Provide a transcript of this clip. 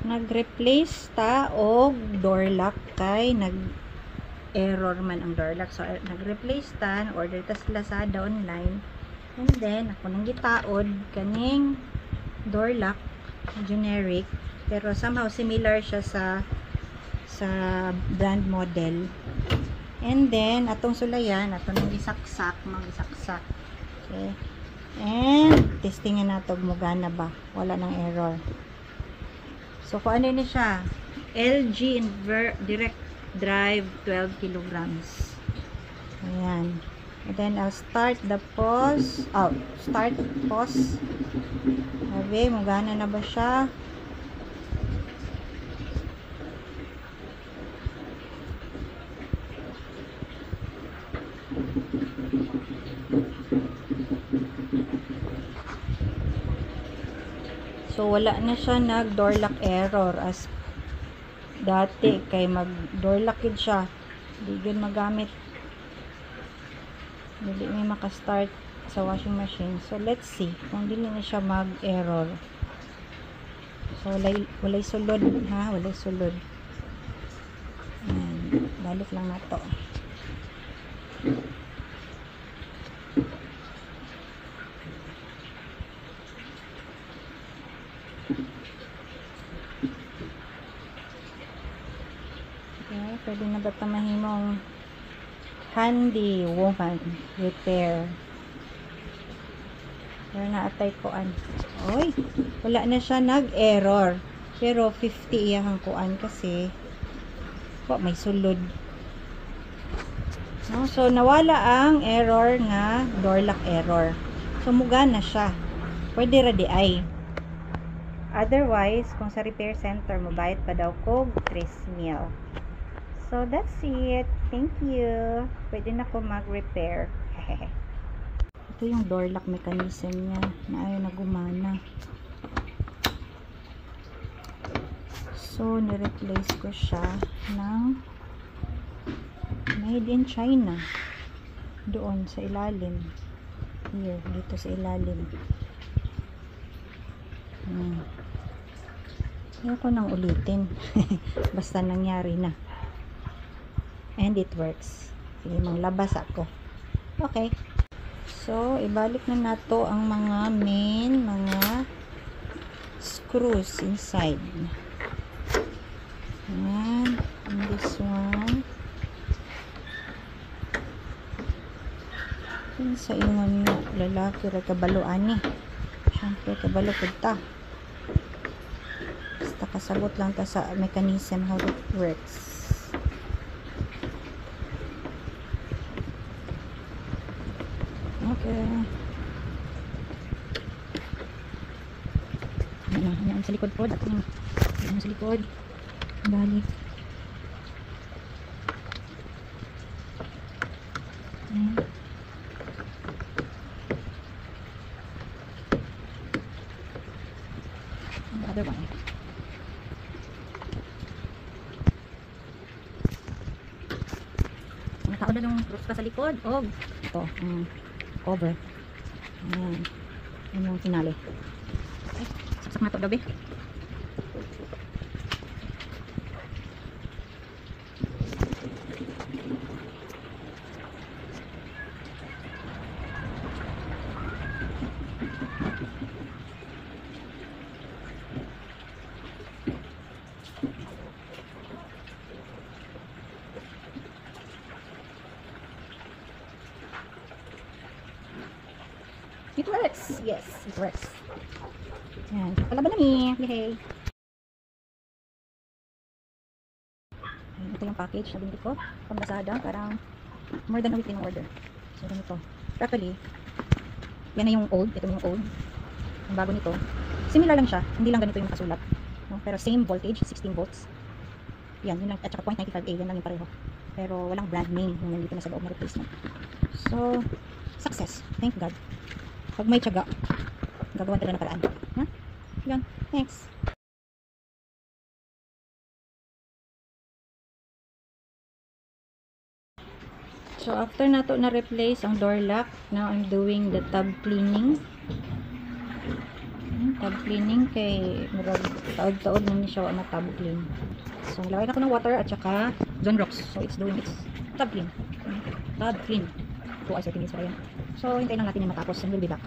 nag-replace ta og door lock kay nag-error man ang door lock. So nag-replace ta, order ta sa Lazada online. And then ako nang gitaod kaning door lock generic, pero somehow similar siya sa brand model. And then atong sulayan, atong isaksak, mag-isaksak. Okay. And testingin nato mugana ba, wala nang error. So kung ano ni siya, LG Direct Drive 12 kilograms. Ayan. And then I'll start the pause. Start pause. Sabi, mugana na ba siya? So wala na siya nag door lock error as dati kay mag door lock gid siya. Di gyud magamit. Dili may maka-start sa washing machine. So let's see kung dili na siya mag-error. So walay sulod ha, walay sulod. Ayan, balik lang nato. Okay, pwede na ba ito mahimong handy woman repair? Pero naatay kuan. Oy, wala na siya nag-error. Pero 50 iyang kuan kasi may sulod. No? So nawala ang error nga door lock error. So muga na siya. Pwede ra di ay. Otherwise, kung sa repair center mo bayad pa daw kog 3,000. So that's it. Thank you. Pwede na ko mag-repair. Ito yung door lock mechanism niya na ayaw na gumana. So ni-replace ko siya ng made in China. Doon sa ilalim. Here, dito sa ilalim. Ayaw ko nang ulitin. Basta nangyari na. And it works. Sige, manglabas ako. Okay. So, ibalik na nato ang mga mga screws inside. Ayan. And this one. Yan sa ingon lalaki ra kabaluan ni. Siyempre, kabalo po ta. Basta kasabot lang ta sa mechanism how it works. Okay. Ayan sa likod po. Ayan sa likod. Balik. Ayan. The other one. Nakao na nung cross pa sa likod. Ito. Cover. Ayan. Ayan yung finale. Okay. Saksak na ito gabi. It works. Yes, it works. Ayan. Palaban na ni. Yay. Ayan, ito yung package na binili ko. Pang Lazada. Parang more than a week in order. So, ganito. Actually, yan na yung old. Ito yung old. Yung bago nito. Similar lang siya. Hindi lang ganito yung kasulat. No? Pero same voltage. 16 volts. Yan. Yun lang. At saka 0.95A. Yan lang yung pareho. Pero walang brand name yung nandito na sa loob na replacement. So, success. Thank God. Pag may tiyaga, gagawa talaga ng paraan. Ha? Yan. Thanks. So, after nato na replace ang door lock, now I'm doing the tub cleaning. tab cleaning kay murag taod-taod na ni siya na tab clean. So nilagay na ko ng water at saka Zonrox. So it's doing its tab clean. Tab clean. 2 hours 30 minutes pa yan. So hintayin lang natin yung matapos and we'll be back.